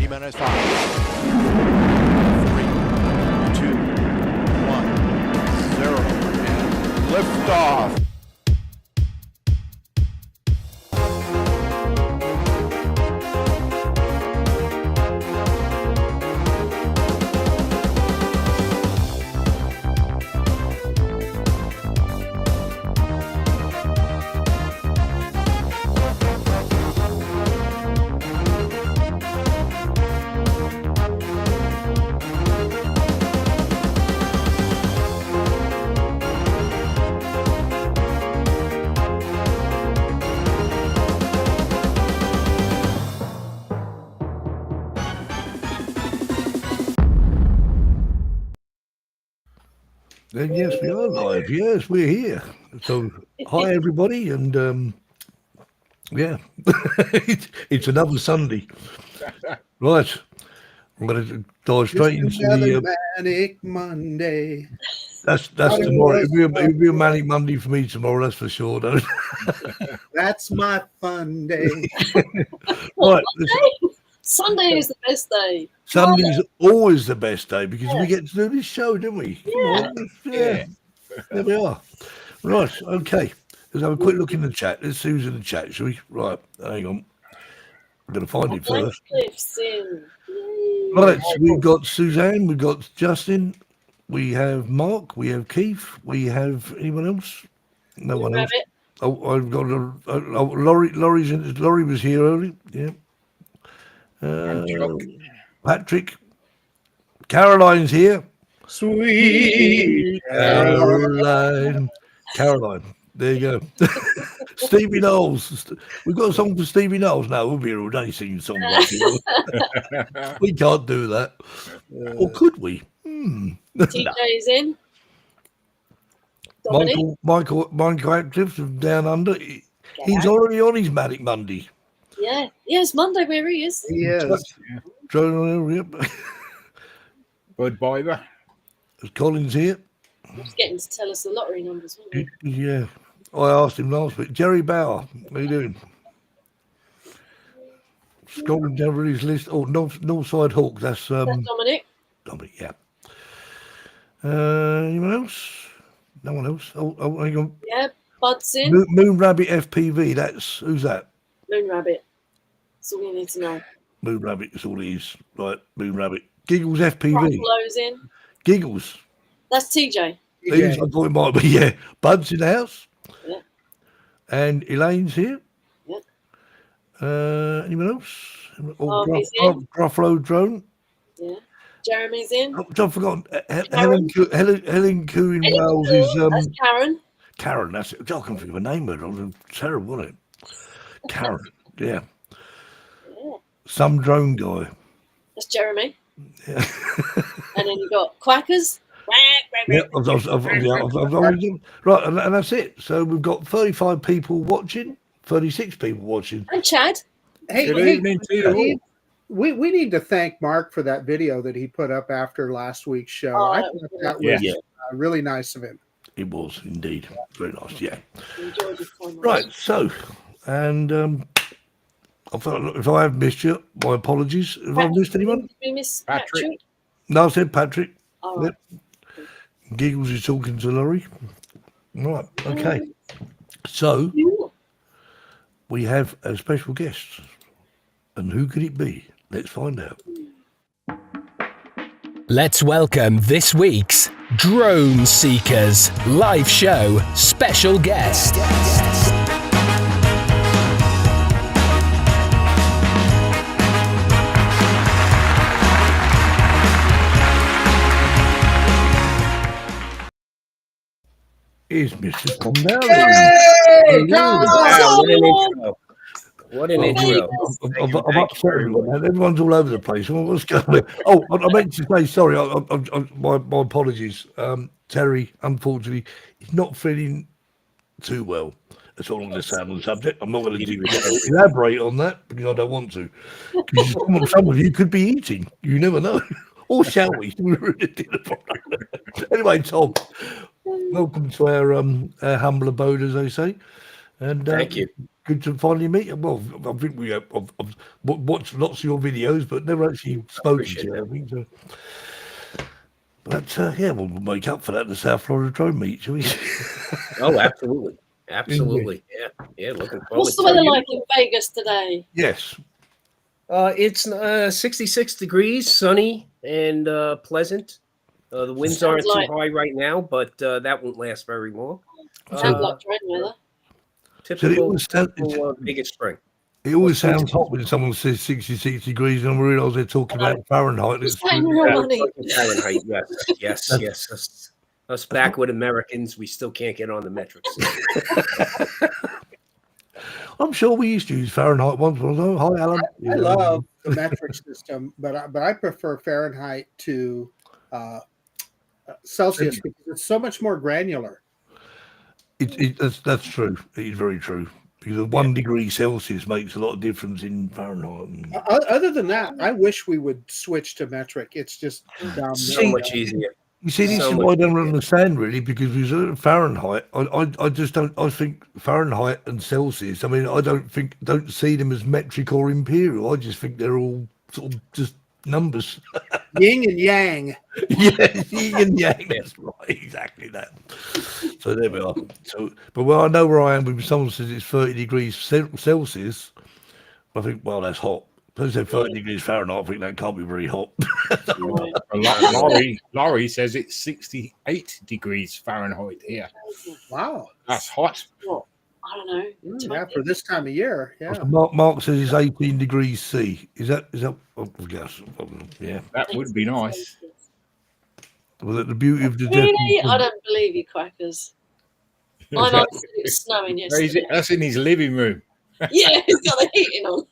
T-minus 5, 3, 2, 1, 0, and liftoff. Then yes, we are live. Yes, we're here. So hi everybody, and yeah, it's another Sunday. Right, I'm going to dive straight into the manic Monday. That's tomorrow. It'll be a manic Monday for me tomorrow. That's for sure. Though. That's my fun day. Right, Sunday is the best day. Sunday's always the best day because we get to do this show, don't we? Yeah. Yeah. There we are. Right, okay. Let's have a quick look in the chat. Let's see who's in the chat, shall we? Right, hang on. I'm going to find it first. Cliff's in. Yay. Right, so we've got Suzanne, we've got Justin, we have Mark, we have Keith, we have anyone else? No one else. Oh, I've got Laurie. Laurie was here early. Yeah. Patrick. Caroline's here. Sweet Caroline. There you go. Stevie Knowles. We've got a song for Stevie Knowles now. We'll be here all day singing songs like it. We can't do that. Or could we? TJ's in. Michael Active from Down Under. He's already on his Manic Monday. Yeah. Yes, Monday where he is. Yes. Yep. Bud Biber. Colin's here. He's getting to tell us the lottery numbers, wasn't he? Yeah. I asked him last week. Jerry Bauer, how you doing? Scrolling down his list. Oh, Northside Hawk. That's Dominic. Dominic, yeah. Anyone else? No one else. Oh, hang on. Yeah, Bud's in. Moon Rabbit FPV. That's who's that? Moon Rabbit. That's all you need to know. Moon Rabbit is all it is. Right, Moon Rabbit. Giggles FPV. Ruffalo's in. Giggles. That's TJ. I thought it might be, yeah. Bud's in the house. Yeah. And Elaine's here. Yeah. Anyone else? Gruffalo Drone. Yeah. Jeremy's in. Oh, I've forgotten. Helen Coo in Wales is that's Karen. Karen, that's it. I can't think of a name of it. It was terrible, wasn't it? Karen, yeah. Some drone guy. That's Jeremy. Yeah. And then you got Quackers. Yeah, right, and that's it. So we've got 35 people watching, 36 people watching. And Chad. Good evening to you all. We need to thank Mark for that video that he put up after last week's show. I thought that was really nice of him. It was indeed very nice. Yeah. Enjoyed it so much. Right. So, and if I have missed you, my apologies. Have I missed anyone? Did we miss Patrick? No, I said Patrick. Oh, right. Yep. Giggles is talking to Laurie. Right. Okay. So we have a special guest, and who could it be? Let's find out. Let's welcome this week's Drone Seekers live show special guest. Is Mr. Tom Dowling. What an intro. I'm upset everyone. Everyone's all over the place. What's going on? Oh, I meant to say, sorry, my apologies. Terry, unfortunately, is not feeling too well. That's all I'm going to say on the subject. I'm not going to elaborate on that because I don't want to. Because some of you could be eating. You never know. Or shall we? Anyway, Tom, welcome to our humble abode, as they say. And thank you. good to finally meet you. Well, I think I've watched lots of your videos, but never actually spoken to you. I think so. But yeah, we'll make up for that in the South Florida drone meet, shall we? Oh, absolutely. Absolutely. Yeah. Looking forward What's the to weather it. like in Vegas today? Yes. It's 66 degrees, sunny and pleasant. The winds Sounds aren't like- too high right now, but that won't last very long. Sounds like drone weather. Typical, always Vegas spring. It always sounds hot when someone says 66 degrees, and I realise they're talking about Fahrenheit. Just It's paying real money. Fahrenheit, yes. Us backward Americans, we still can't get on the metric system. I'm sure we used to use Fahrenheit once. Oh, hi, Alan. I love the metric system, but I prefer Fahrenheit to Celsius because it's so much more granular. That's true. It's very true. Because 1 degree Celsius makes a lot of difference in Fahrenheit. Other than that, I wish we would switch to metric. It's just dumb. So much easier. You see, this is what I don't understand really, because with Fahrenheit, I just don't. I think Fahrenheit and Celsius. I mean, I don't see them as metric or imperial. I just think they're all sort of just numbers. Yin and yang. Yeah, yin and yang. That's right, exactly that. So there we are. So, but well, I know where I am. When someone says it's 30 degrees Celsius, I think, well, that's hot. If they say 30 degrees Fahrenheit, I think that can't be very hot. Laurie says it's 68 degrees Fahrenheit here. Wow, That's hot. What? I don't know. yeah, for this time of year. Yeah, Mark says it's 18 degrees C. Is that? Oh, yes. Yeah. That would be nice. Well, the beauty of the Really? I don't believe you, quackers. My mum said it was snowing yesterday. That's in his living room. Yeah, he's got the heating on.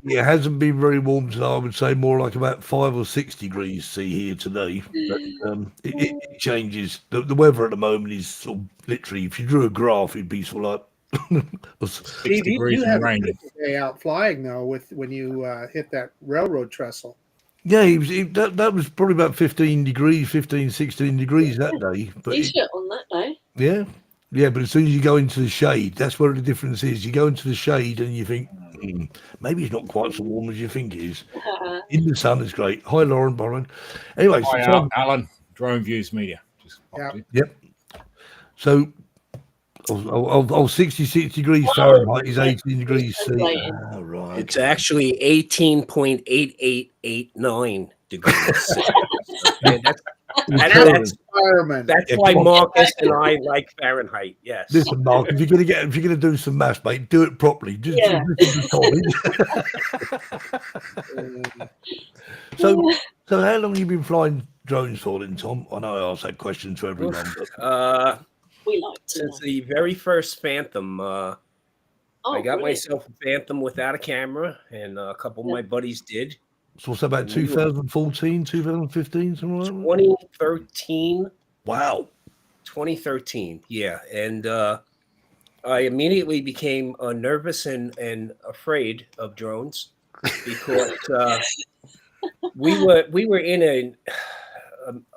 It hasn't been very warm today. I would say more like about 5 or 6 degrees C here today. But it changes. The weather at the moment is sort of literally, if you drew a graph, it'd be sort of like. 6 Steve, degrees you and had a raining. beautiful day out flying though, when you hit that railroad trestle. Yeah, that was probably about 15 degrees, 15, 16 degrees that day. But T-shirt on that day. yeah, but as soon as you go into the shade, that's where the difference is. You go into the shade and you think, maybe it's not quite so warm as you think it is. In the sun, it's great. Hi, Lauren Byron. Anyway, Hi, Alan, Drone Views Media. Just popped in. Yep. So, 66 degrees Fahrenheit is 18 degrees C. Ah, right. It's actually 18.8889 degrees. That's Fireman. why Marcus and I like Fahrenheit. Yes. Listen, Mark, if you're gonna do some maths, mate, do it properly. Just listen to Tommy. So how long have you been flying drones for, then, Tom? I know I ask that question to everyone, but We like to. Since the very first Phantom, I got brilliant. myself a Phantom without a camera, and a couple of my buddies did. so what's that, about 2014, 2015, something like that? 2013. Wow. 2013, yeah. And I immediately became nervous and afraid of drones because we were in an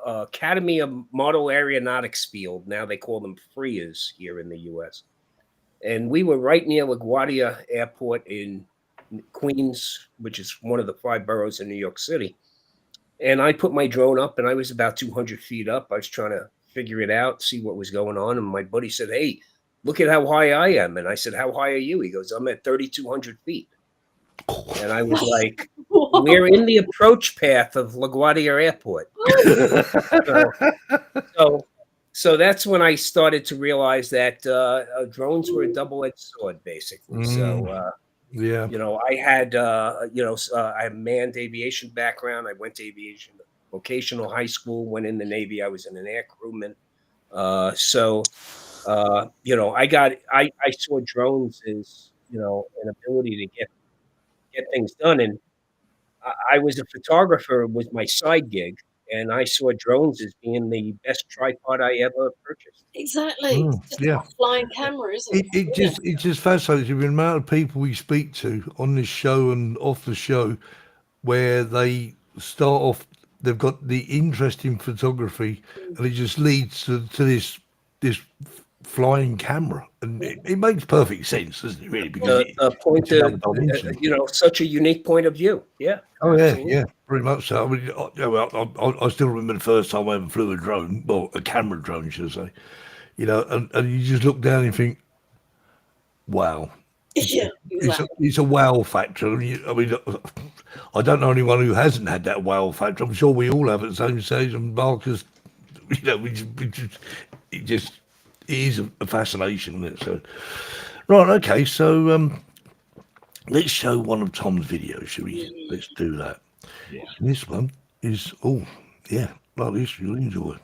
Academy of Model Aeronautics field. Now they call them FRIAs here in the U.S. And we were right near LaGuardia Airport in Queens, which is one of the 5 boroughs in New York City. And I put my drone up, and I was about 200 feet up. I was trying to figure it out, see what was going on. And my buddy said, "Hey, look at how high I am." And I said, "How high are you?" He goes, "I'm at 3,200 feet." And I was like, "We're in the approach path of LaGuardia Airport." So that's when I started to realize that drones were a double-edged sword, basically. So, yeah, I had, I have manned aviation background. I went to aviation vocational high school, went in the Navy. I was an air crewman. I saw drones as, an ability to get things done. And I was a photographer, was my side gig. And I saw drones as being the best tripod I ever purchased. Exactly. It's just a flying camera, isn't it? It just fascinates me the amount of people we speak to on this show and off the show where they start off, they've got the interest in photography and it just leads to this flying camera, and it makes perfect sense, doesn't it? Really, because The point it's another of, dimension. such a unique point of view. Yeah. Oh absolutely. yeah, pretty much so. I mean, I still remember the first time I ever flew a drone, well, a camera drone, should I say? And you just look down and you think, wow. Yeah, exactly. It's a wow factor. I mean, I don't know anyone who hasn't had that wow factor. I'm sure we all have at the same stage. And Marcus, it is a fascination, isn't it? So, right, okay. So, let's show one of Tom's videos, shall we? Let's do that. Yeah. And this one is, like this, you'll enjoy.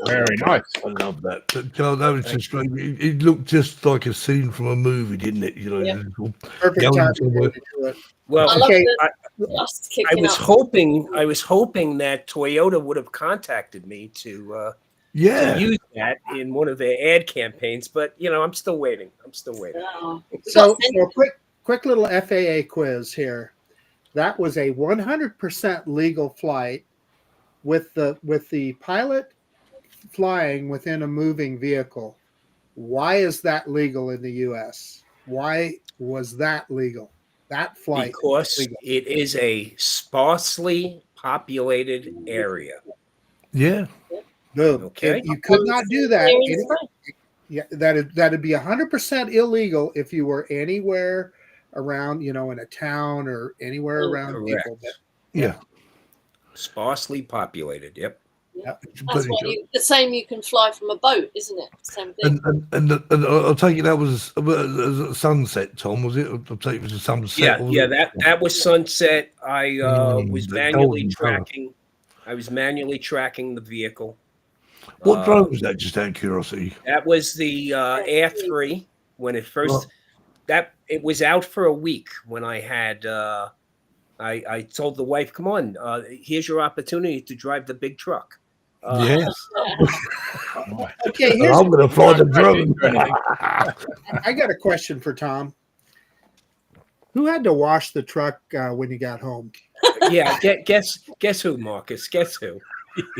Very nice. I love that. That was just great. It looked just like a scene from a movie, didn't it? Yeah. Perfect Going time somewhere. to do it. Well, I love Okay. the dust I kicking was up. hoping that Toyota would have contacted me to use that in one of their ad campaigns, but I'm still waiting. Oh. So a quick little FAA quiz here. That was a 100% legal flight with the pilot flying within a moving vehicle. Why is that legal in the U.S.? Why was that legal? That flight Because legal. it is a sparsely populated area. Yeah. Boom. Okay. You could not do that. Clear and spray. Yeah, that'd be 100% illegal if you were anywhere around, in a town or anywhere around Correct. people. But Yeah. Sparsely populated. Yep. That's what the same you can fly from a boat, isn't it? Same thing. And I'll take it that was a sunset, Tom, was it? I'll take it was a sunset. Yeah. That was sunset. I was the manually golden colour. tracking. I was manually tracking the vehicle. What drone was that? Just out of curiosity. That was the Air 3 when it first. that it was out for a week when I had. I told the wife, "Come on, here's your opportunity to drive the big truck." Yes. Okay, And I'm going to fly the drone. I got a question for Tom. Who had to wash the truck when you got home? Yeah, guess who, Marcus? Guess who?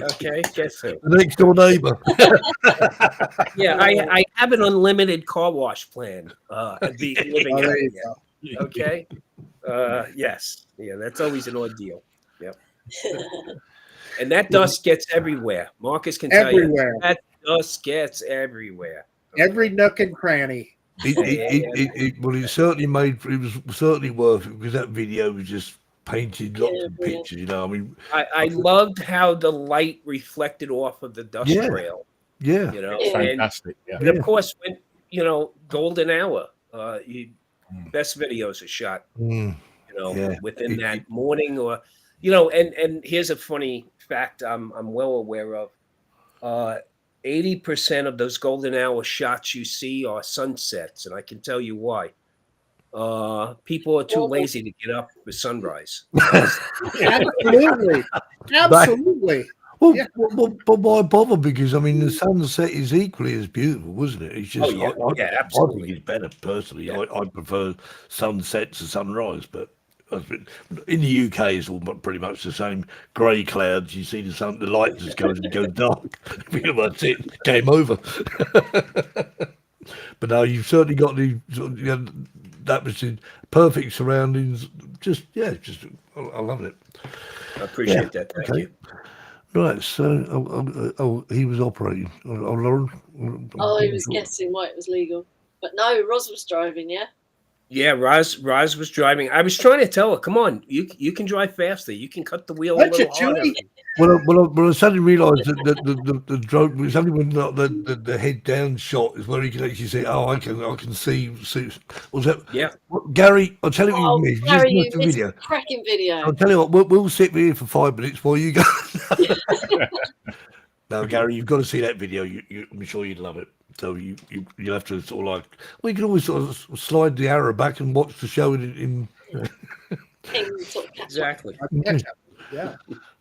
Okay, guess who? The next door neighbor. Yeah, I have an unlimited car wash plan. Be living Oh, out there you here. go. Okay. Yes. Yeah, that's always an ordeal. Yep. And that dust gets everywhere. Marcus can tell Everywhere. you that dust gets everywhere. Every nook and cranny. Well, it certainly it was certainly worth it because that video was just painted lots of brilliant. pictures. You know, I mean, I loved how the light reflected off of the dust Yeah. trail. yeah, You know, Yeah. Fantastic. Yeah. and of course, when golden hour, best videos are shot. Mm, Yeah. Within It- that morning, or and here's a funny fact I'm well aware of. 80% of those golden hour shots you see are sunsets, and I can tell you why. People are too lazy to get up for sunrise. Absolutely. Absolutely. Well, Yeah. but why bother? Because I mean, the sunset is equally as beautiful, wasn't it? It's just, Yeah, I think absolutely. it's better personally. Yeah. I prefer sunset to sunrise, but in the UK, it's all pretty much the same. Grey clouds, you see the light just goes dark. That's it. Game over. But no, you've certainly got that was in perfect surroundings. I love it. I appreciate that. Thank Okay. you. Right, so he was operating. Lauren. Oh, he was guessing why it was legal. But no, Roz was driving, yeah? Yeah, Roz was driving. I was trying to tell her, come on, you can drive faster. You can cut the wheel a Bunch little of harder. Chewy. Well, I suddenly realised that the drone was only when the head down shot is where he can actually see. Oh, I can see. Was that? Yeah. Gary, I'll tell you Oh, what you missed. Gary, you Just the missed video. a cracking video. I'll tell you what. We'll sit here for 5 minutes while you go. No, Gary, you've got to see that video. I'm sure you'd love it. So you'll have to sort of like. Well, you can always sort of slide the arrow back and watch the show in King sort of catch up. Exactly. Yeah.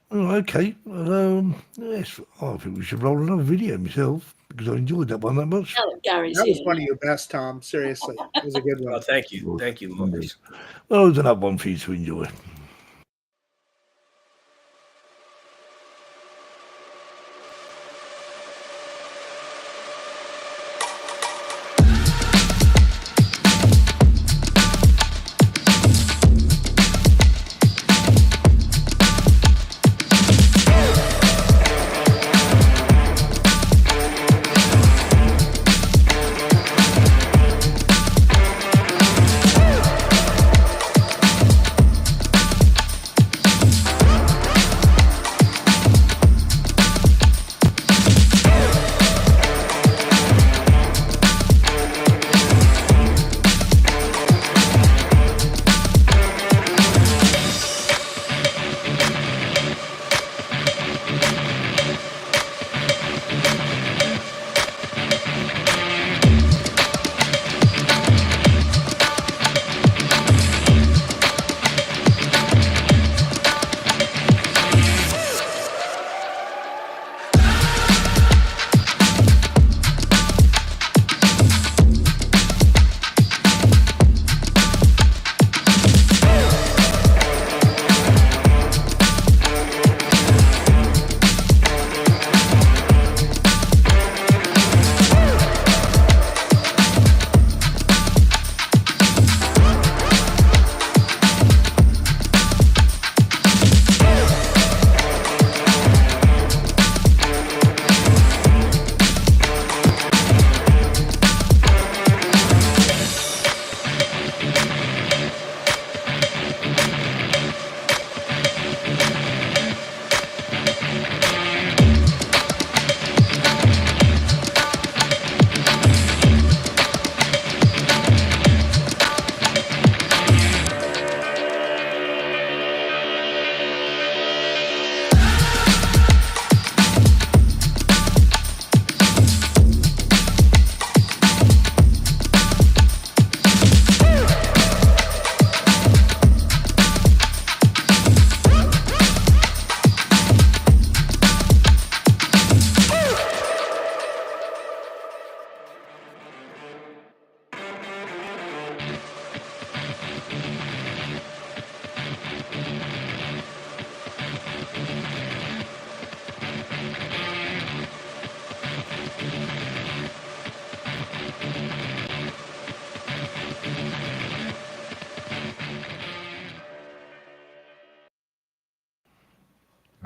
Oh, okay. Yes, I think we should roll another video myself because I enjoyed that one that much. Now that Gary's That was here. one of your best, Tom. Seriously. It was a good one. Well, thank you. Thank you, Marcus. Well, there's another one for you to enjoy.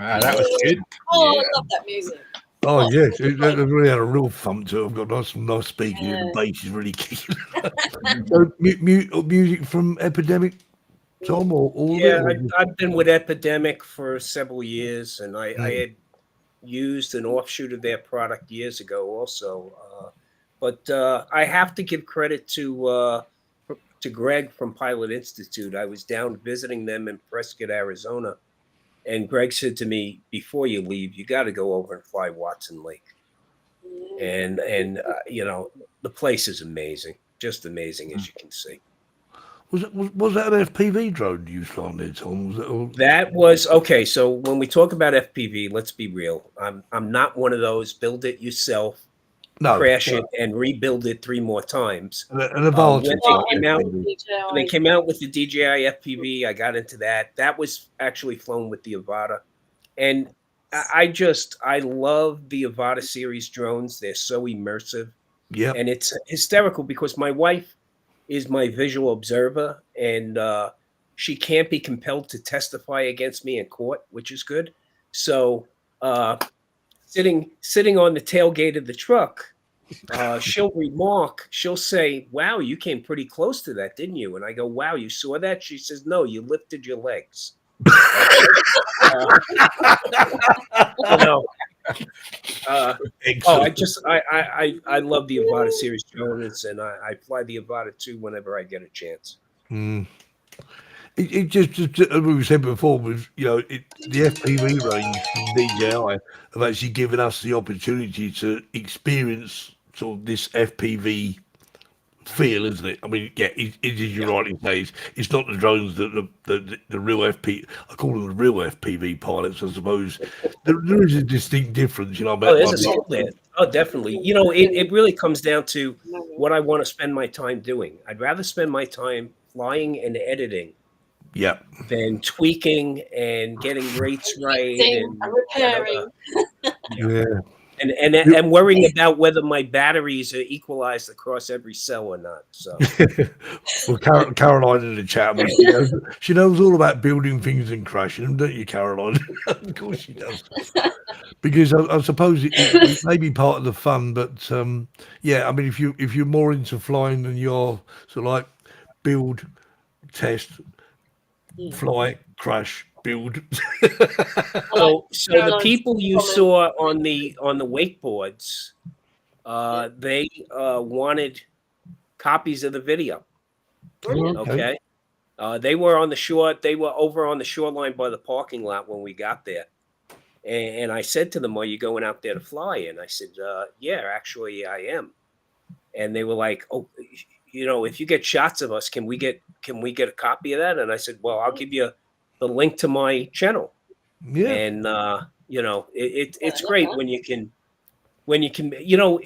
That was good. Oh, Yeah. I love that music. Oh, Oh, yes. it's It great. really had a real thump to it. I've got some nice speakers, and Yeah. the bass is really kicking. So, music from Epidemic, Tom, or all of it? Yeah, Or I've been with Epidemic for several years, and I had used an offshoot of their product years ago also. But I have to give credit to Greg from Pilot Institute. I was down visiting them in Prescott, Arizona, and Greg said to me, "Before you leave, you got to go over and fly Watson Lake." And you know, the place is amazing, just amazing as you can see. was that an FPV drone you was flying there, Tom? Was it, or, That was okay. So when we talk about FPV, let's be real. I'm not one of those build it yourself, no, crash it, and rebuild it 3 more times. an Avata When type they came out, FPV. when they came out with the DJI FPV, I got into that. That was actually flown with the Avata, and I love the Avata series drones. They're so immersive, Yep. and it's hysterical because my wife is my visual observer, and she can't be compelled to testify against me in court, which is good. So sitting on the tailgate of the truck, she'll say, "Wow, you came pretty close to that, didn't you?" And I go, "Wow, you saw that?" She says, "No, you lifted your legs." You know, uh, I love the Avata series drones, and I fly the Avata too whenever I get a chance. Mm. It just as we said before, was the FPV range from DJI have actually given us the opportunity to experience sort of this FPV feel, isn't it? I mean, yeah, it is. You're right. It's not the drones that the real FP. I call them the real FPV pilots. I suppose there is a distinct difference. You know, Oh, there's a skill there. Oh, definitely. You know, it really comes down to what I want to spend my time doing. I'd rather spend my time flying and editing yeah, than tweaking and getting rates right Fixing and repairing. yeah. And worrying about whether my batteries are equalized across every cell or not. So, Well, Caroline in the chat, I mean, she knows all about building things and crashing them, don't you, Caroline? Of course she does. Because I suppose it may be part of the fun, but yeah, I mean, if you're more into flying than you're sort of like build, test, fly, crash, build. so the people you saw on the wakeboards, they wanted copies of the video. Okay. They were on the shore. They were over on the shoreline by the parking lot when we got there. And I said to them, "Are you going out there to fly?" And I said, "Yeah, actually, I am." And they were like, "Oh, you know, if you get shots of us, can we get a copy of that?" And I said, "Well, I'll give you the link to my channel." Yeah. And you know, it's great when you can, you know,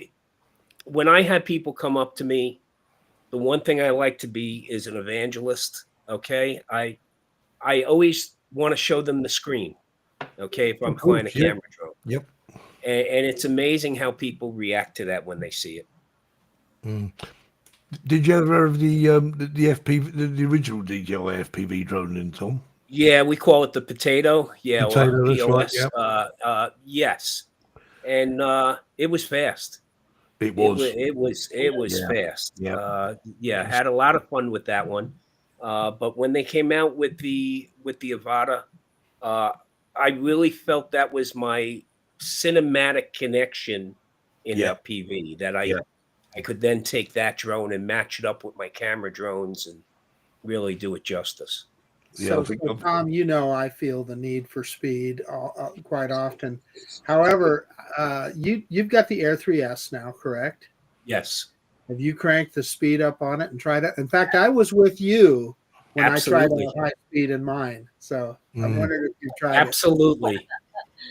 when I have people come up to me, the one thing I like to be is an evangelist. Okay, I always want to show them the screen. Okay, if I'm flying a camera drone. Yep. And it's amazing how people react to that when they see it. Mm. Did you ever have the FPV, the original DJI FPV drone in, Tom? Yeah, we call it the potato. Yeah, Potato, or that's POS. right, Yes, and it was fast. It was. It was fast. Yeah. Had a lot of fun with that one. But when they came out with the Avata, I really felt that was my cinematic connection in FPV. That I could then take that drone and match it up with my camera drones and really do it justice. So, Tom, you know, I feel the need for speed quite often. However, you've got the Air 3S now, correct? Yes. Have you cranked the speed up on it and tried it? In fact, I was with you when Absolutely. I tried a high speed in mine. So I'm wondering if you tried Absolutely.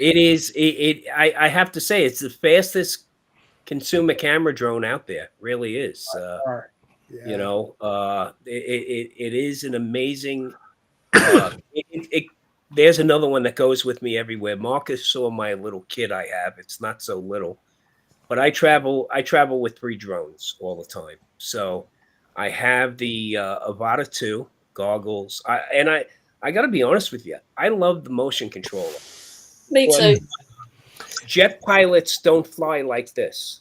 It is. I have to say, it's the fastest consumer camera drone out there. Really is. You know, it is an amazing. There's another one that goes with me everywhere. Marcus saw my little kit I have. It's not so little, but I travel with 3 drones all the time. So I have the Avata 2 goggles. I got to be honest with you. I love the motion controller. Me Well, too. jet pilots don't fly like this.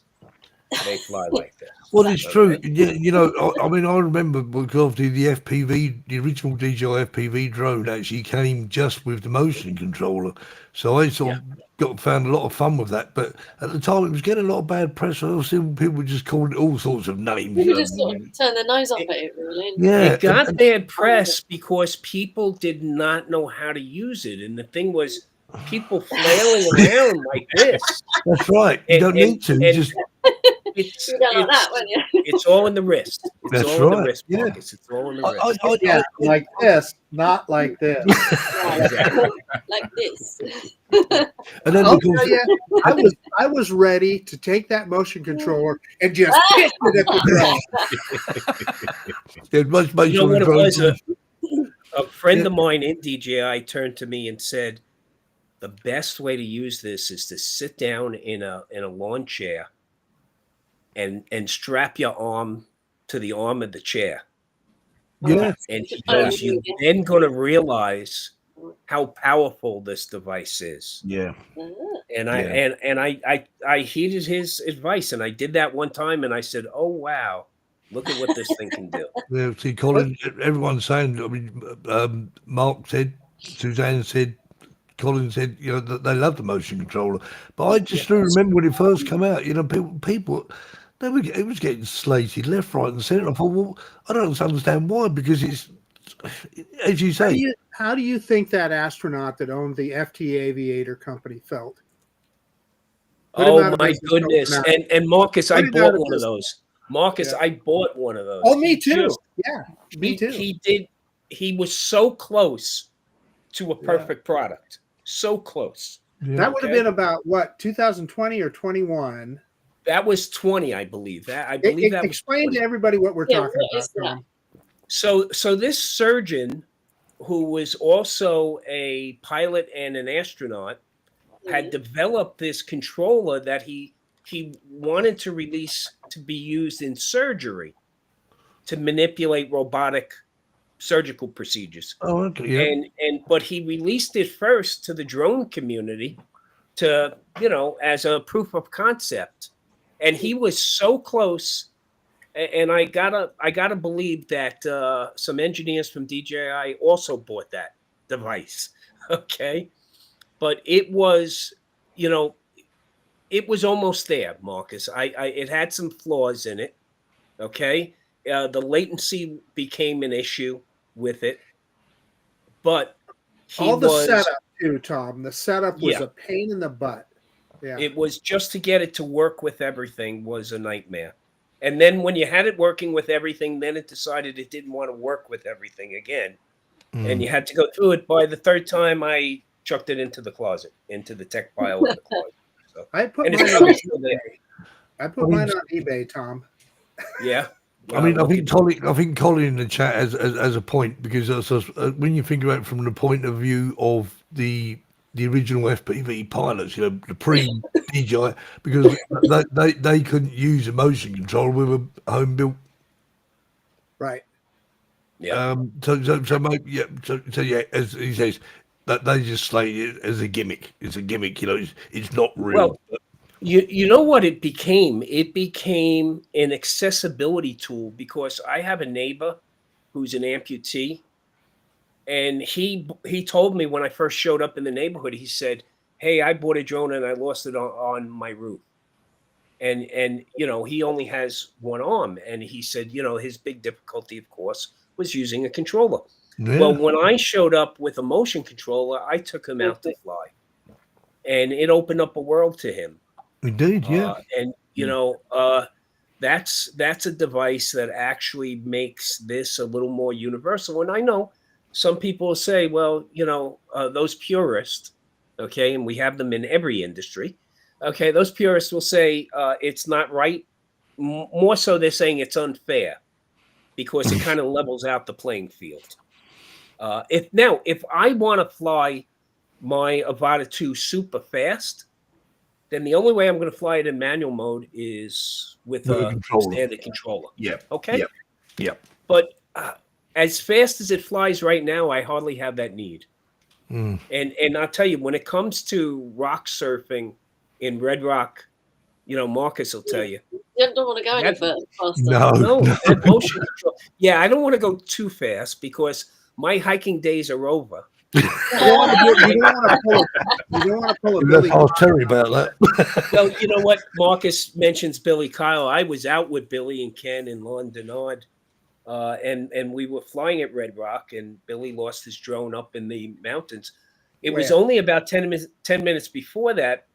They fly like this. Well, it's true. Okay. Yeah, you know, I mean, I remember because the FPV, the original DJI FPV drone actually came just with the motion controller. So I sort of found a lot of fun with that. But at the time, it was getting a lot of bad press. I was seeing people just calling it all sorts of names. People just sort of turn their nose up at it, really. Yeah. It got bad press because people did not know how to use it. And the thing was, people flailing around like this. That's right. You don't need to. Just It's, You don't like that, won't you? it's all in the wrist. It's That's all in the right, wrist, yeah. Marcus. It's all in the wrist. Yeah, like this, not like this. Like this. and then I'll because tell you, I was ready to take that motion controller and just hit it at the drone. it must make You know sure what the it was? drone- A friend of mine in DJI turned to me and said, "The best way to use this is to sit down in a lawn chair and strap your arm to the arm of the chair." Yeah. And he goes, "You're then going to realize how powerful this device is." Yeah. And I heeded his advice, and I did that one time, and I said, "Oh wow, look at what this thing can do." Yeah, see, Colin, everyone's saying, I mean, Mark said, Suzanne said, Colin said, you know, that they love the motion controller. But I just do remember when it first came out, you know, people it was getting slated left, right, and centre. I thought, well, I don't understand why, because it's, as you say, How do you think that astronaut that owned the FT Aviator company felt? Put him out Oh of my business goodness! overnight. And Marcus, Put I him out bought of one of business. those. Marcus, Yeah. I bought one of those. Oh, me He too. just- Yeah, me too. He did. He was so close to a perfect product. So close. yeah, That would have Okay. been about what, 2020 or 21. That was 20, I believe. That that was Explain 20. to everybody what we're Yeah, talking what about, is that? Tom. So this surgeon, who was also a pilot and an astronaut, had developed this controller that he wanted to release to be used in surgery to manipulate robotic surgical procedures. oh, okay, yeah. But he released it first to the drone community to, you know, as a proof of concept. And he was so close. And I gotta believe that some engineers from DJI also bought that device. Okay. But it was, you know, it was almost there, Marcus. It had some flaws in it. Okay. The latency became an issue with it. But All the setup too, Tom. The setup was Yeah. a pain in the butt. Yeah. It was just to get it to work with everything was a nightmare. And then when you had it working with everything, then it decided it didn't want to work with everything again. And you had to go through it. By the third time, I chucked it into the closet, into the tech pile in the closet. So, I put and mine it's on still there. mine on eBay, Tom. Yeah. I mean, I Look think Colin in the chat has a point, because when you think about it from the point of view of the original FPV pilots, you know, the pre-DJI, because they couldn't use a motion controller with a home built. Right. Yeah. So yeah, as he says, that they just slate it as a gimmick. It's a gimmick, you know. It's not real. Well, you know what it became? It became an accessibility tool, because I have a neighbor who's an amputee, and he told me when I first showed up in the neighborhood, he said, "Hey, I bought a drone and I lost it on my roof." And you know, he only has one arm, and he said, you know, his big difficulty, of course, was using a controller. Yeah. Well, when I showed up with a motion controller, I took him out to fly, and it opened up a world to him. Indeed, yeah. And you know, that's a device that actually makes this a little more universal. And I know some people will say, well, you know, those purists, okay, and we have them in every industry. Okay, those purists will say it's not right. More so, they're saying it's unfair, because it kind of levels out the playing field. If I want to fly my Avata 2 super fast, then the only way I'm going to fly it in manual mode is with a standard controller. Yeah. Okay. Yeah. Yeah. But as fast as it flies right now, I hardly have that need. And I'll tell you, when it comes to rock surfing in Red Rock, Marcus will tell you. You don't want to go any further faster. No, that motion control. Yeah, I don't want to go too fast because my hiking days are over. You don't want to pull a Billy. I'll tell you about that. Well, you know what? Marcus mentions Billy Kyle. I was out with Billy and Ken and Lon Denard, and we were flying at Red Rock, and Billy lost his drone up in the mountains. It was only about 10 minutes before that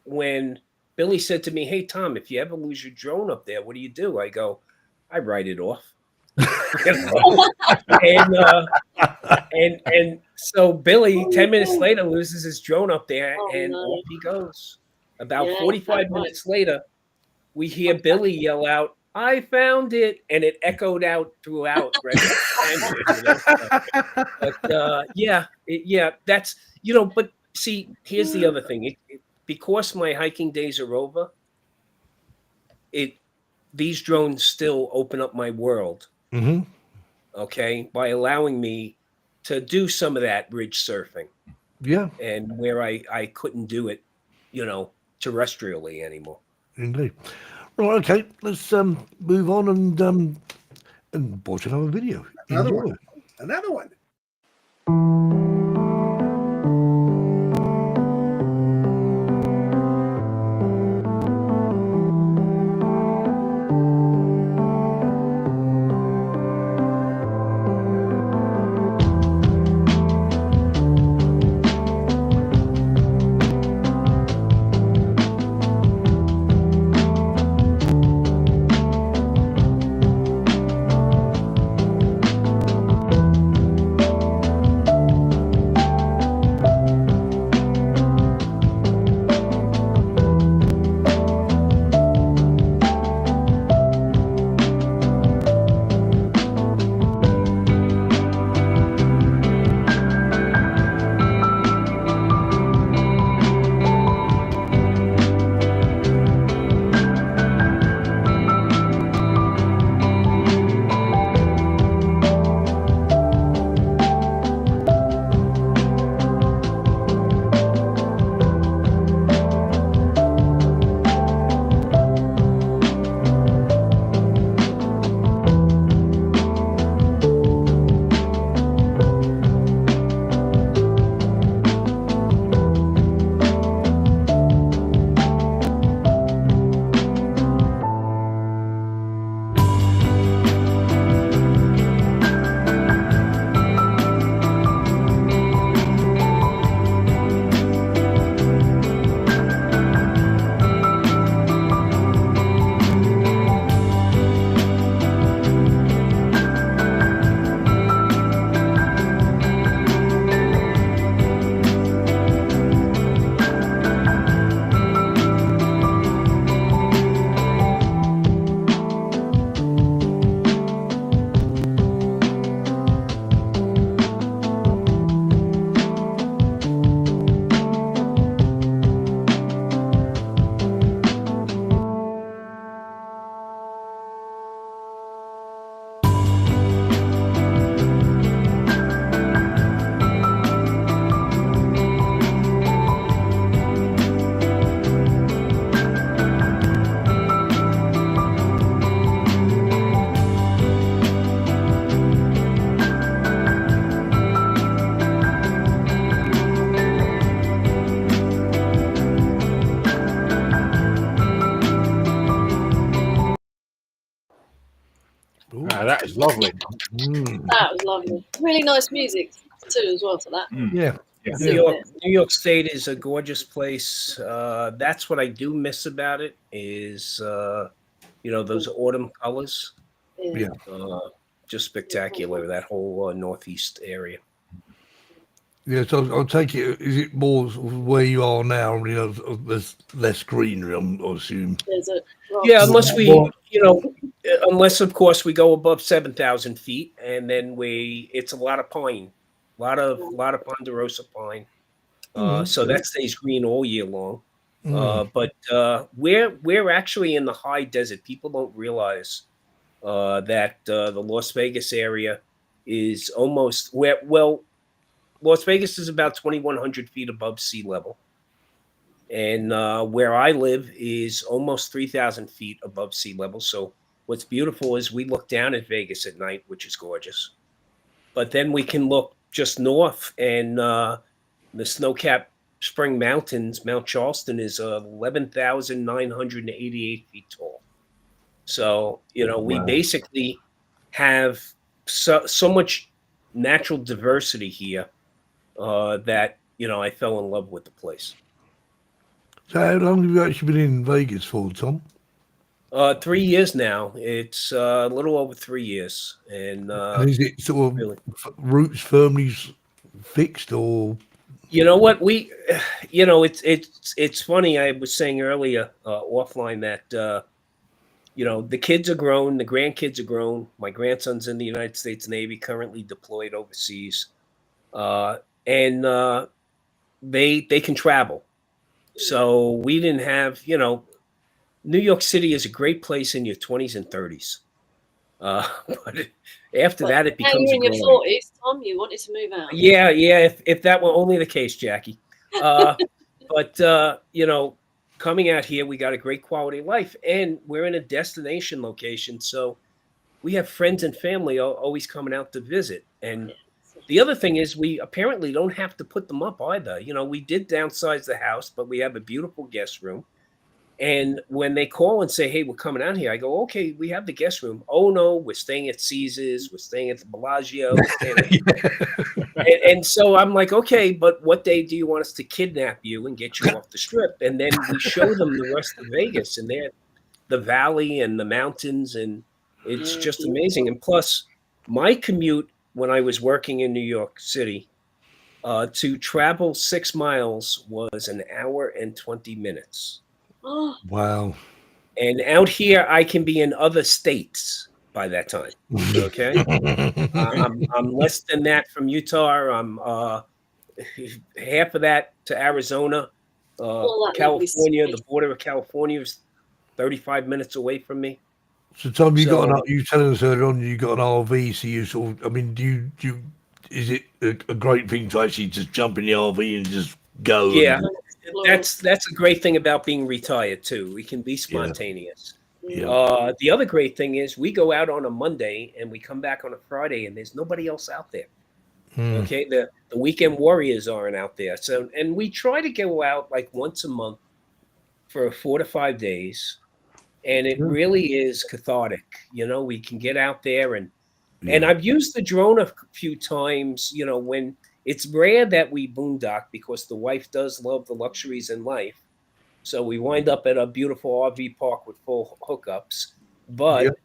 when Billy said to me, "Hey, Tom, if you ever lose your drone up there, what do you do?" I go, "I write it off." and so Billy 10 minutes later loses his drone up there, and off he goes. About 45 minutes later, we hear Billy yell out, "I found it," and it echoed out throughout. Right? But that's But see, here's the other thing: because my hiking days are over, these drones still open up my world. Mm-hmm. Okay, by allowing me to do some of that ridge surfing. Yeah. And where I couldn't do it, terrestrially anymore. Indeed. Right, okay, let's move on and watch another video. Another one. That is lovely. That was lovely. Really nice music too, as well for that. Yeah. New York State is a gorgeous place. That's what I do miss about it is, those autumn colors. Yeah. Just spectacular, that whole northeast area. Yeah, so I'll take it. Is it more sort of where you are now? There's less greenery, I assume. Yeah, unless of course we go above 7,000 feet, and then it's a lot of pine, a lot of ponderosa pine. So that stays green all year long. But we're actually in the high desert. People don't realize that the Las Vegas area is almost Las Vegas is about 2,100 feet above sea level. And where I live is almost 3,000 feet above sea level. So what's beautiful is we look down at Vegas at night, which is gorgeous. But then we can look just north, and the snow-capped Spring Mountains, Mount Charleston, is 11,988 feet tall. So, we basically have so much natural diversity here that, I fell in love with the place. So how long have you actually been in Vegas for, Tom? 3 years now. It's a little over 3 years. And And is it sort of really, roots firmly fixed, or? you know what, it's funny. I was saying earlier offline that the kids are grown, the grandkids are grown. My grandson's in the United States Navy, currently deployed overseas, and they can travel. So we didn't have, New York City is a great place in your 20s and 30s. But after that, it Now becomes you're in your a grind. 40s, Tom. You wanted to move out. Yeah. If that were only the case, Jackie. But coming out here, we got a great quality of life, and we're in a destination location, so we have friends and family always coming out to visit. And the other thing is, we apparently don't have to put them up either. We did downsize the house, but we have a beautiful guest room. And when they call and say, "Hey, we're coming out here," I go, "Okay, we have the guest room." "Oh no, we're staying at Caesars. We're staying at the Bellagio." And so I'm like, "Okay, but what day do you want us to kidnap you and get you off the strip?" And then we show them the rest of Vegas, and the valley and the mountains, and it's just amazing. And plus, my commute when I was working in New York City to travel 6 miles was 1 hour and 20 minutes. Oh, Wow. And out here, I can be in other states by that time. Okay, I'm less than that from Utah. I'm half of that to Arizona, all that lovely California. space. The border of California is 35 minutes away from me. So Tom, you So- you telling us earlier on you got an RV, so you sort of, I mean, do you is it a great thing to actually just jump in the RV and just go? Yeah, and- that's a great thing about being retired too. We can be spontaneous. Yeah. The other great thing is we go out on a Monday and we come back on a Friday, and there's nobody else out there. Okay, the weekend warriors aren't out there. So, and we try to go out like once a month for 4 to 5 days, and it really is cathartic. We can get out there and I've used the drone a few times. When it's rare that we boondock, because the wife does love the luxuries in life. So we wind up at a beautiful RV park with full hookups. But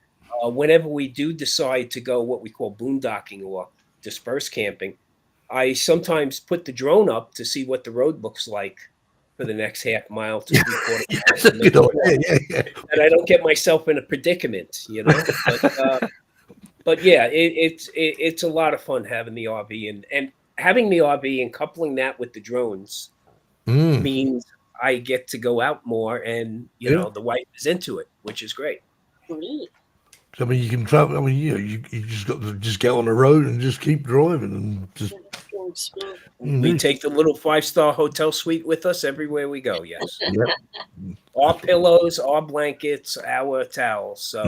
whenever we do decide to go what we call boondocking or dispersed camping, I sometimes put the drone up to see what the road looks like for the next half mile to 3/4 mile. That's a good idea. And I don't get myself in a predicament, But yeah, it's a lot of fun having the RV and having the RV and coupling that with the drones means I get to go out more, and the wife is into it, which is great. Brilliant. I mean, you can travel. I mean, you just got to just get on the road and just keep driving and just. Go explore. We take the little 5-star hotel suite with us everywhere we go. Yes, Yep. our pillows, our blankets, our towels. So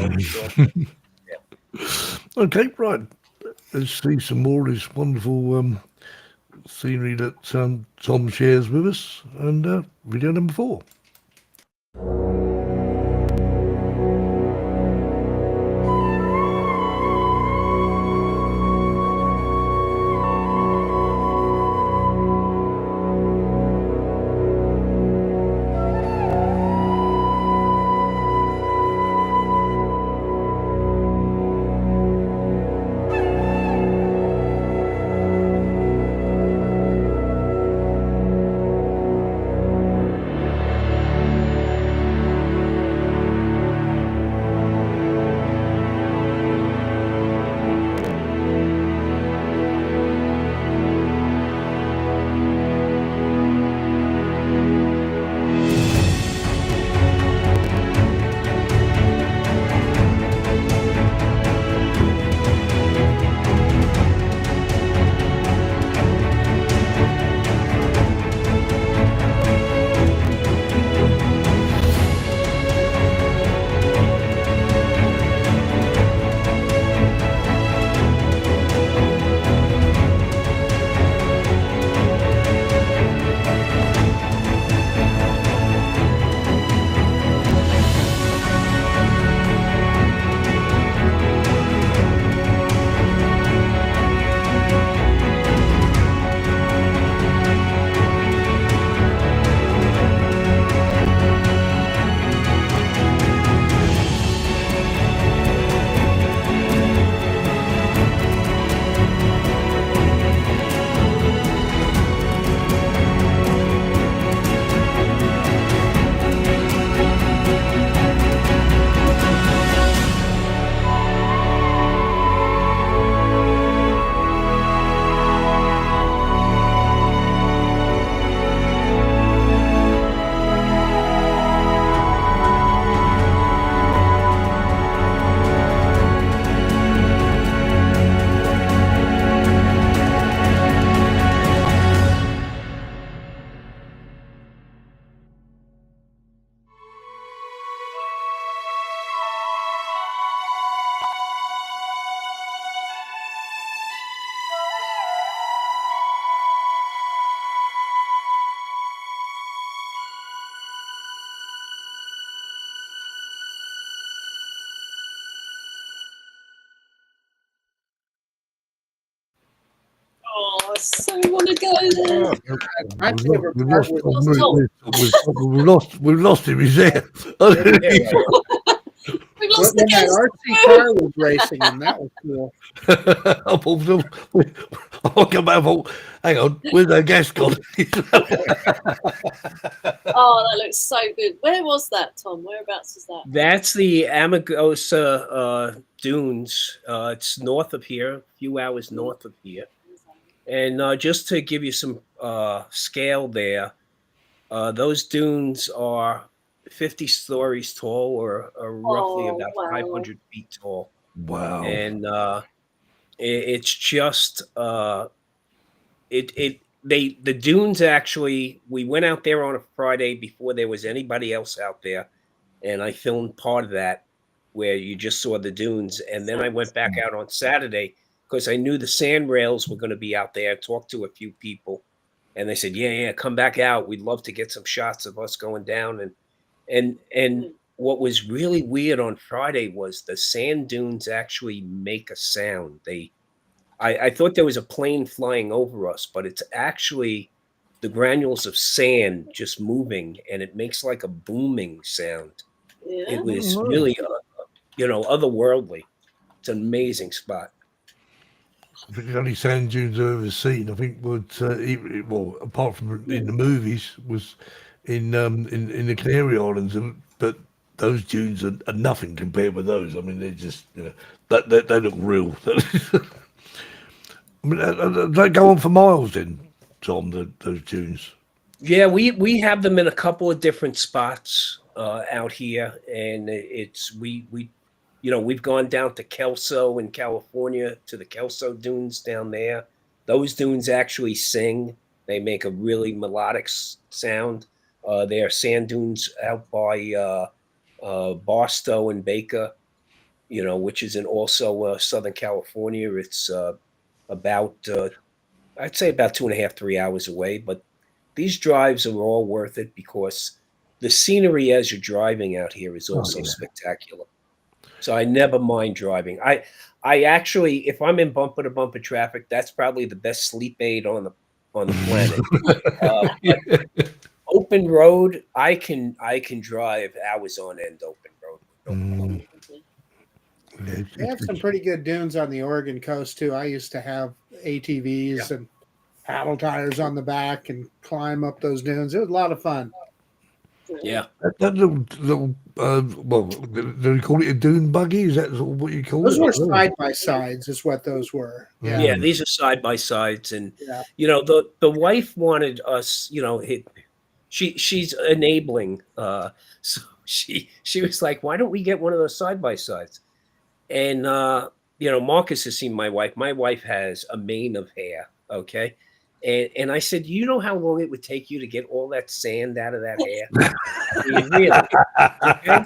Okay, right. Let's see some more of this wonderful scenery that Tom shares with us, and video number 4. so want to go there. My favorite We've part lost, was we've lost him. He's there. We lost when the that guest. RC car was racing, and that was cool. I'll come back. Hang on, where's that guest gone? Oh, that looks so good. Where was that, Tom? Whereabouts was that? That's the Amargosa Dunes. It's north of here, a few hours north of here. And just to give you some scale there, those dunes are 50 stories tall, or roughly Oh, about wow. 500 feet tall. Wow. And it's just the dunes actually. We went out there on a Friday before there was anybody else out there, and I filmed part of that where you just saw the dunes. And then I went back out on Saturday because I knew the sand rails were going to be out there. I talked to a few people, and they said, "Yeah, come back out. We'd love to get some shots of us going down." And what was really weird on Friday was the sand dunes actually make a sound. I thought there was a plane flying over us, but it's actually the granules of sand just moving, and it makes like a booming sound. Yeah. It was really, otherworldly. It's an amazing spot. I think the only sand dunes I've ever seen, I think, well, apart from in the movies, was in the Canary Islands, but those dunes are nothing compared with those. I mean, they're just, they look real. I mean, they go on for miles then, Tom, those dunes. Yeah, we have them in a couple of different spots out here, and we've gone down to Kelso in California, to the Kelso dunes down there. Those dunes actually sing. They make a really melodic sound. They are sand dunes out by Barstow and Baker, which is in also Southern California. It's about I'd say about 2.5, 3 hours away, but these drives are all worth it because the scenery as you're driving out here is also spectacular. So I never mind driving. I actually, if I'm in bumper to bumper traffic, that's probably the best sleep aid on the planet. But open road, I can drive hours on end open road. They have some pretty good dunes on the Oregon coast too. I used to have ATVs and paddle tires on the back and climb up those dunes. It was a lot of fun. Yeah. That little well, do you call it a dune buggy? Is that sort of what you call Those it? were side by sides, is what those were. Yeah, these are side by sides, and Yeah. the wife wanted us. She's enabling. So she was like, "Why don't we get one of those side by sides?" And Marcus has seen my wife. My wife has a mane of hair. Okay. And I said, you know how long it would take you to get all that sand out of that hair? I mean, really? Okay?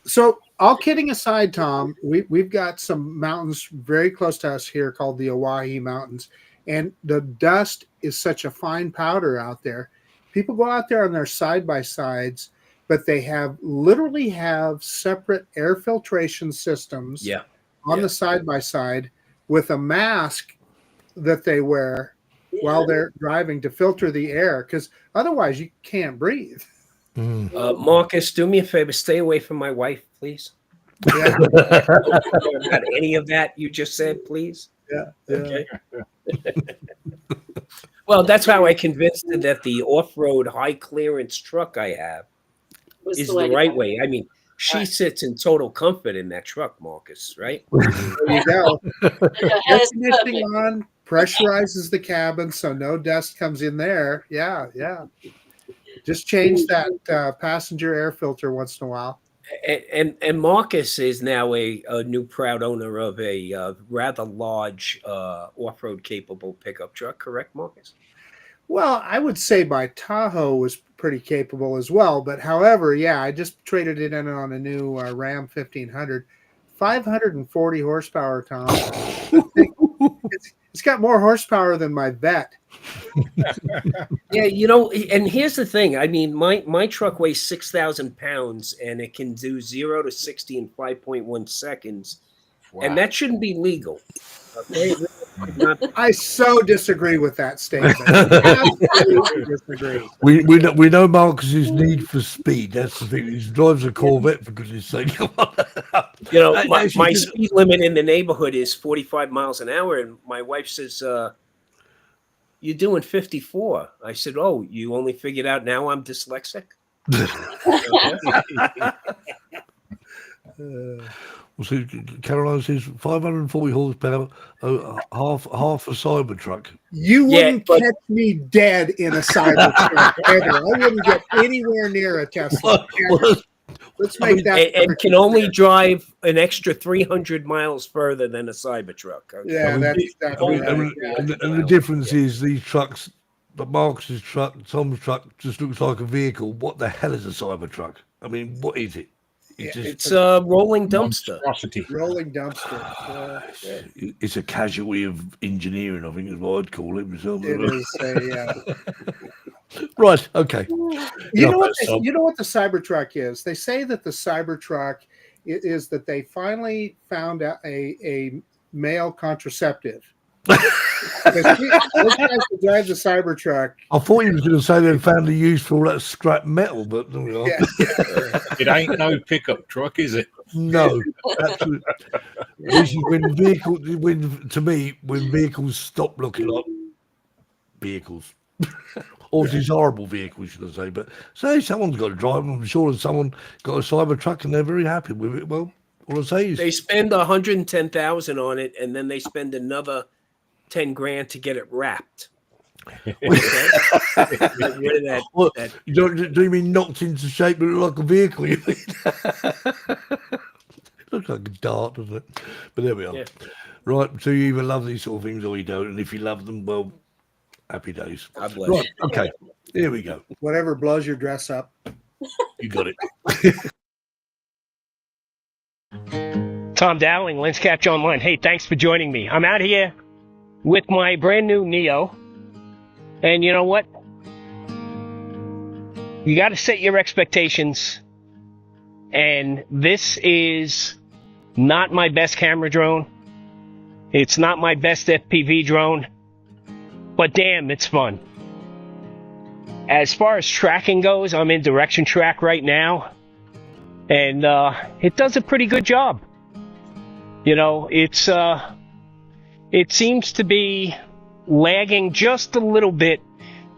So, all kidding aside, Tom, we've got some mountains very close to us here called the Oahe Mountains, and the dust is such a fine powder out there. People go out there on their side by sides, but they literally have separate air filtration systems on the side by side with a mask that they wear while they're driving to filter the air, because otherwise you can't breathe. Marcus, do me a favor, stay away from my wife, please. Yeah. Don't about any of that you just said, please. Yeah. Okay. Well, that's how I convinced her that the off-road high clearance truck I have is the right way. I mean, she sits in total comfort in that truck, Marcus, right? There you go. Air conditioning on, pressurizes the cabin so no dust comes in there. Yeah. Just change that passenger air filter once in a while. And Marcus is now a new proud owner of a rather large off-road capable pickup truck, correct, Marcus? Well, I would say my Tahoe was pretty capable as well. But however, I just traded it in on a new Ram 1500. 540 horsepower, Tom. It's got more horsepower than my Vet. Yeah, and here's the thing. I mean, my truck weighs 6,000 pounds, and it can do 0 to 60 in 5.1 seconds. Wow. And that shouldn't be legal. Okay? I so disagree with that statement. Absolutely disagree. We know Marcus's need for speed. That's the thing. He drives a Corvette, for goodness sake. You know, my Actually, speed limit in the neighborhood is 45 miles an hour, and my wife says, "You're doing 54." I said, "Oh, you only figured out now I'm dyslexic?" Well, see, Caroline says 540 horsepower, half a Cybertruck. You Yeah, wouldn't but- catch me dead in a Cybertruck ever. I wouldn't get anywhere near a Tesla. ever. Let's make that. and can only drive an extra 300 miles further than a Cybertruck. Okay? Yeah, that's exactly And right. the difference is these trucks, but Marcus's truck, Tom's truck, just looks like a vehicle. What the hell is a Cybertruck? I mean, what is it? It's a rolling dumpster. Monstrosity. Rolling dumpster. It's a casualty of engineering, I think is what I'd call it myself. It is. Right, okay. You know what the Cybertruck is? They say that the Cybertruck is that they finally found out a male contraceptive. Those guys that drive the Cybertruck. I thought he was going to say they found a use for all that scrap metal, but there we are. Yeah. It ain't no pickup truck, is it? No, absolutely. This is when vehicles stop looking like vehicles. Or desirable vehicles, should I say. But say someone's got to drive them. I'm sure someone got a Cybertruck and they're very happy with it. Well, all I say is They spend 110,000 on it, and then they spend another 10 grand to get it wrapped. Get rid of that. What, do you mean knocked into shape but look like a vehicle? You mean? It looks like a dart, doesn't it? But there we are. Yeah. Right, so you either love these sort of things or you don't. And if you love them, well, happy days. God bless. Right, okay. Here we go. Whatever blows your dress up. You got it. Tom Dowling, Lenscapture Online. Hey, thanks for joining me. I'm out here with my brand new Neo. And you know what? You got to set your expectations. And this is not my best camera drone. It's not my best FPV drone. But damn, it's fun. As far as tracking goes, I'm in direction track right now. And it does a pretty good job. You know, it seems to be lagging just a little bit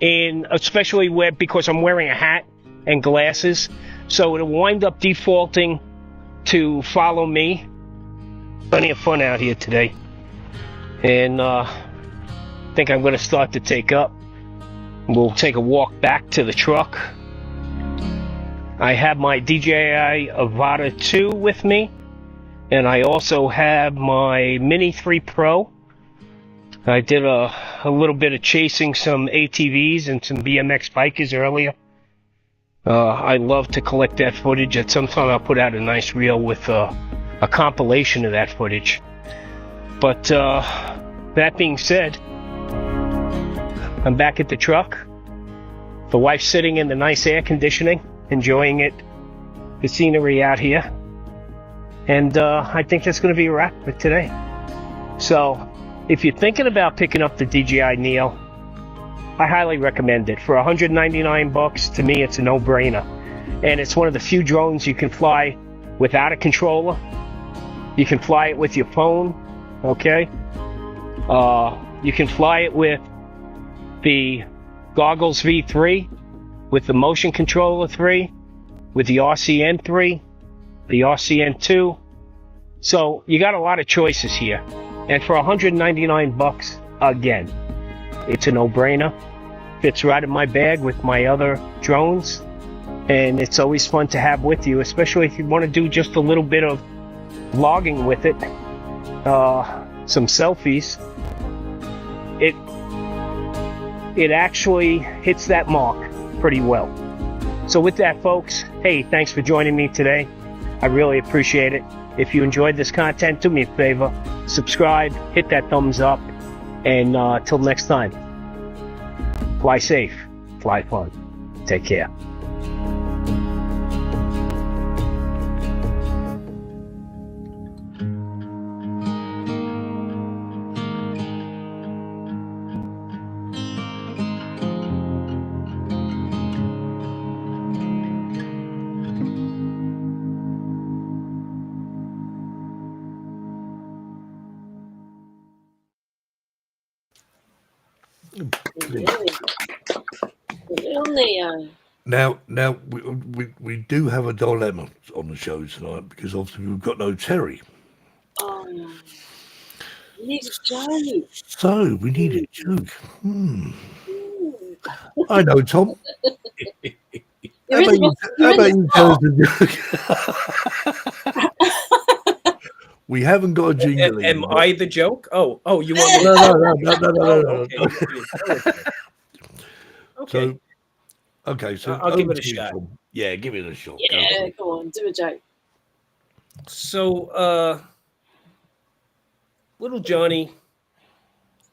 especially because I'm wearing a hat and glasses. So it'll wind up defaulting to follow me. Plenty of fun out here today. And I think I'm going to start to take up. We'll take a walk back to the truck. I have my DJI Avata 2 with me. And I also have my Mini 3 Pro. I did a little bit of chasing some ATVs and some BMX bikers earlier. I love to collect that footage. At some time I'll put out a nice reel with a compilation of that footage. But that being said, I'm back at the truck. The wife's sitting in the nice air conditioning, enjoying it, the scenery out here. And I think that's going to be a wrap for today. So, if you're thinking about picking up the DJI NEO, I highly recommend it. For $199, to me, it's a no-brainer. And it's one of the few drones you can fly without a controller. You can fly it with your phone, okay? You can fly it with the Goggles V3, with the Motion Controller 3, with the RCN 3, the RCN 2. So you got a lot of choices here. And for $199, again, it's a no-brainer. Fits right in my bag with my other drones. And it's always fun to have with you, especially if you want to do just a little bit of vlogging with it. Some selfies. It actually hits that mark pretty well. So with that, folks, hey, thanks for joining me today. I really appreciate it. If you enjoyed this content, do me a favor, subscribe, hit that thumbs up, and till next time, fly safe, fly fun, take care. Lovely. Little Neo. Now, we do have a dilemma on the show tonight because obviously we've got no Terry. Oh, you need a joke. So we need a joke. I know, Tom. There is How about you tell us the joke? We haven't got a jingle. Am I the joke? Oh, you want me? No. Okay. Okay, so I'll give over it a to you, shot. Tom. Yeah, give it a shot. Go Yeah, for it. come on, do a joke. So, little Johnny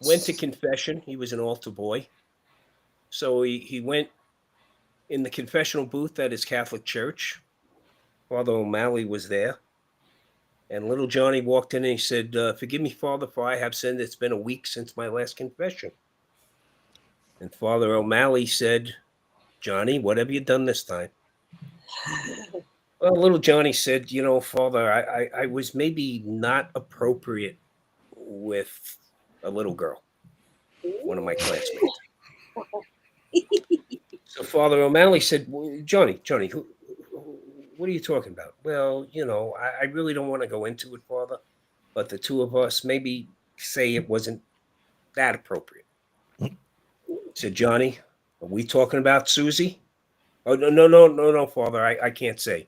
went to confession. He was an altar boy. So he went in the confessional booth at his Catholic church. Father O'Malley was there. And little Johnny walked in and he said, "Forgive me, Father, for I have sinned. It's been a week since my last confession." And Father O'Malley said, "Johnny, what have you done this time?" Well, little Johnny said, "Father, I was maybe not appropriate with a little girl, one of my classmates." So Father O'Malley said, "Well, Johnny, what are you talking about?" "Well, I really don't want to go into it, Father, but the two of us maybe say it wasn't that appropriate." Said, "Johnny, are we talking about Susie?" "Oh, no, Father, I can't say."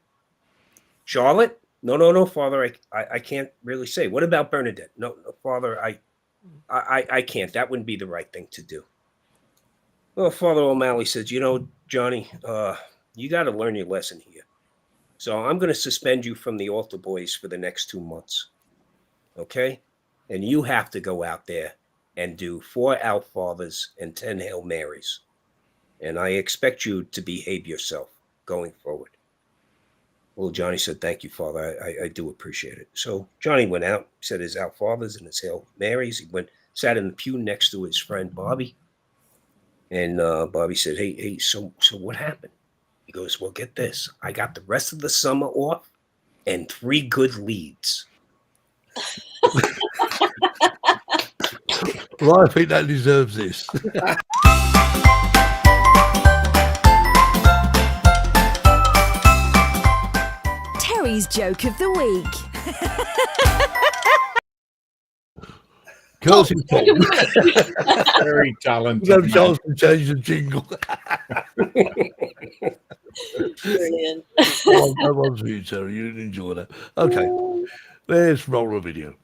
"Charlotte?" No, Father, I can't really say." "What about Bernadette?" No, Father, I can't. That wouldn't be the right thing to do." Well, Father O'Malley says, "Johnny, you got to learn your lesson here. So I'm going to suspend you from the altar boys for the next 2 months. Okay? And you have to go out there and do 4 Our Fathers and 10 Hail Marys. And I expect you to behave yourself going forward." Well, Johnny said, "Thank you, Father. I do appreciate it." So Johnny went out, said his Our Fathers and his Hail Marys. He sat in the pew next to his friend Bobby. And Bobby said, hey, so what happened?" He goes, "Well, get this. I got the rest of the summer off and 3 good leads." Well, I think that deserves this. Terry's joke of the week. Kelsey Tom. Very talented. No man. chance to change the jingle. Brilliant. That one's for you, Terry. You didn't enjoy that. Okay, let's roll a video.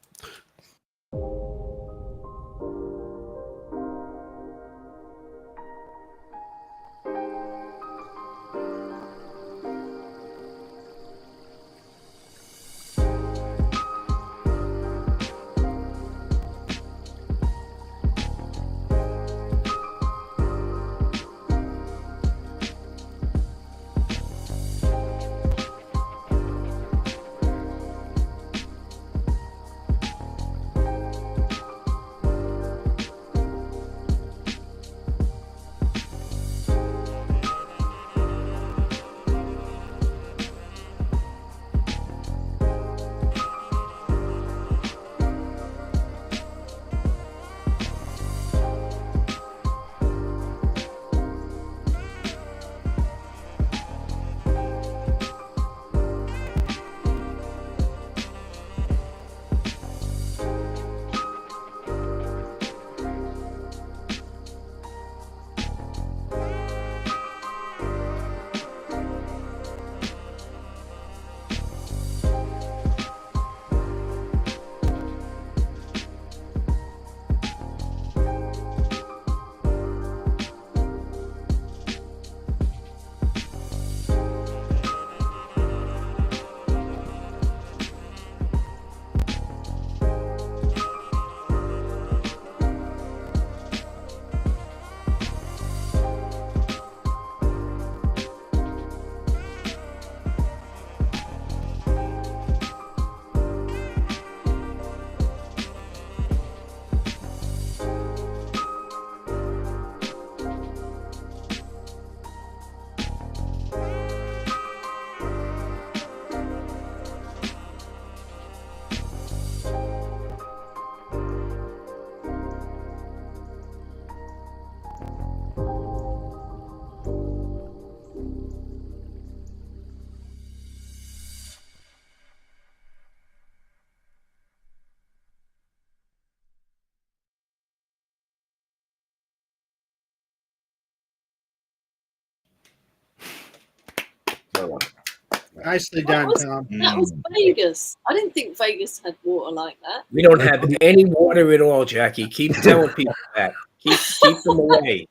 Nicely That done, was, Tom. that was Vegas. I didn't think Vegas had water like that. We don't have any water at all, Jackie. Keep telling people that. Keep them away.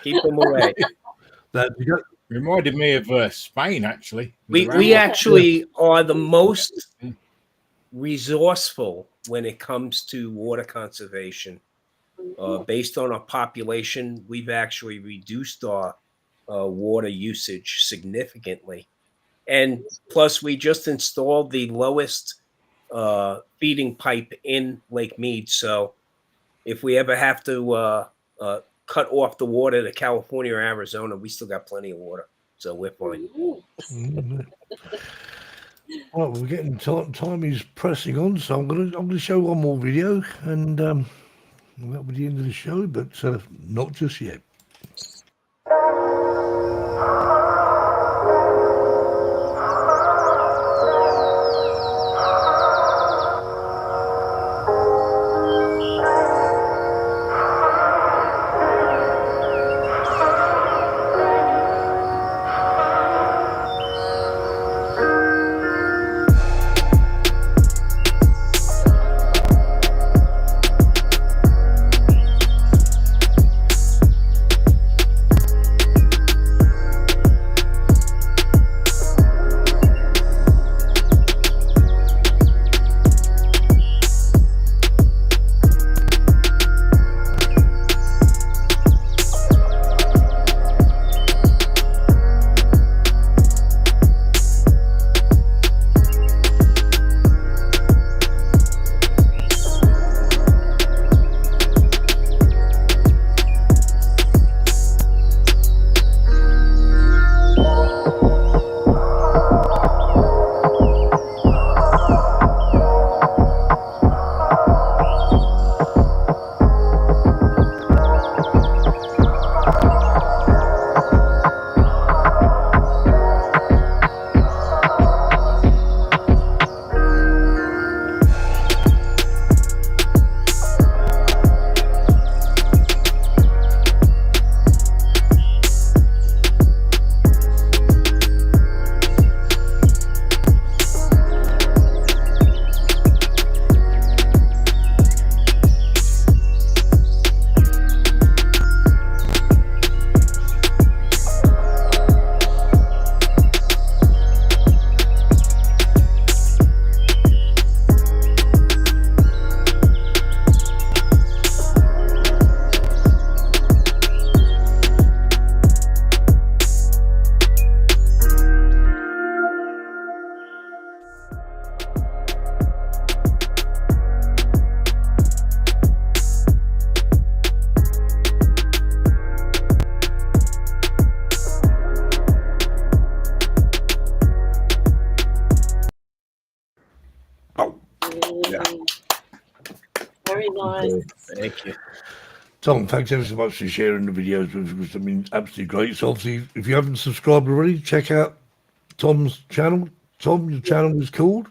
Keep them away. Reminded me of Spain, actually. We actually are the most resourceful when it comes to water conservation. Based on our population, we've actually reduced our water usage significantly. And plus, we just installed the lowest feeding pipe in Lake Mead. So if we ever have to cut off the water to California or Arizona, we still got plenty of water. So we're fine. Well, we're getting time is pressing on, so I'm gonna show one more video, and that'll be the end of the show, but not just yet. Very nice. Thank you. Tom, thanks ever so much for sharing the videos with us. I mean, absolutely great. So obviously, if you haven't subscribed already, check out Tom's channel. Tom, your channel is called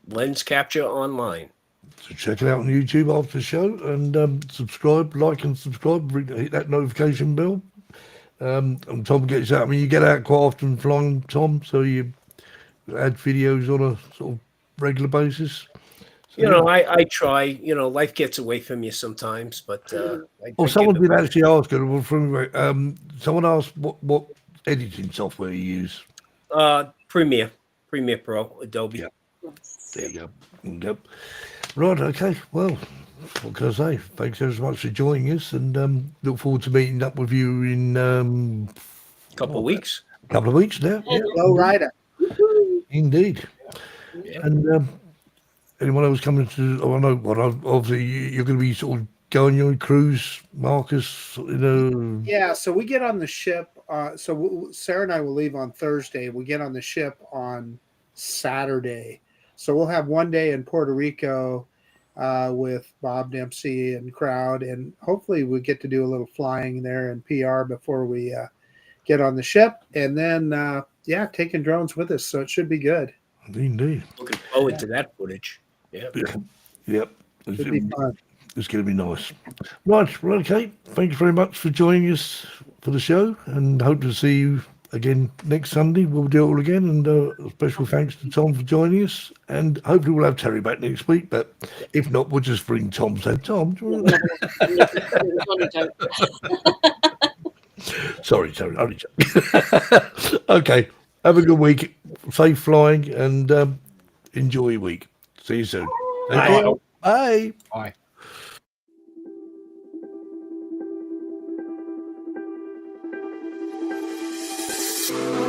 Lens Capture Online. So check it out on YouTube after the show, and subscribe, like and subscribe, hit that notification bell. And Tom gets out. I mean, you get out quite often flying, Tom, so you add videos on a sort of regular basis. So, I try. Life gets away from you sometimes, but someone did actually ask. Someone asked what editing software you use. Premiere Pro, Adobe. Yeah. There you go. Yep. Right. Okay. Well, what can I say? Thanks ever so much for joining us, and look forward to meeting up with you in a couple of weeks. A couple of weeks now. Yeah. Low rider. Indeed. Yeah. And anyone else coming to? Oh, I know. Well, obviously you're going to be sort of going on cruise, Marcus. Yeah. So we get on the ship. Sarah and I will leave on Thursday. We get on the ship on Saturday. So we'll have one day in Puerto Rico with Bob Dempsey and crowd, and hopefully we get to do a little flying there in PR before we get on the ship, and then taking drones with us. So it should be good. Indeed. Looking forward to that footage. Yeah. Yep. It'll be fun. It's going to be nice. Right. Okay. Thank you very much for joining us for the show, and hope to see you again next Sunday. We'll do it all again. And a special thanks to Tom for joining us. And hopefully we'll have Terry back next week. But if not, we'll just bring Tom. So, Tom, do you wanna- Sorry, Terry. Only joking. Okay. Have a good week. Safe flying and enjoy your week. See you soon. Take Bye. care. Bye. Bye. Thank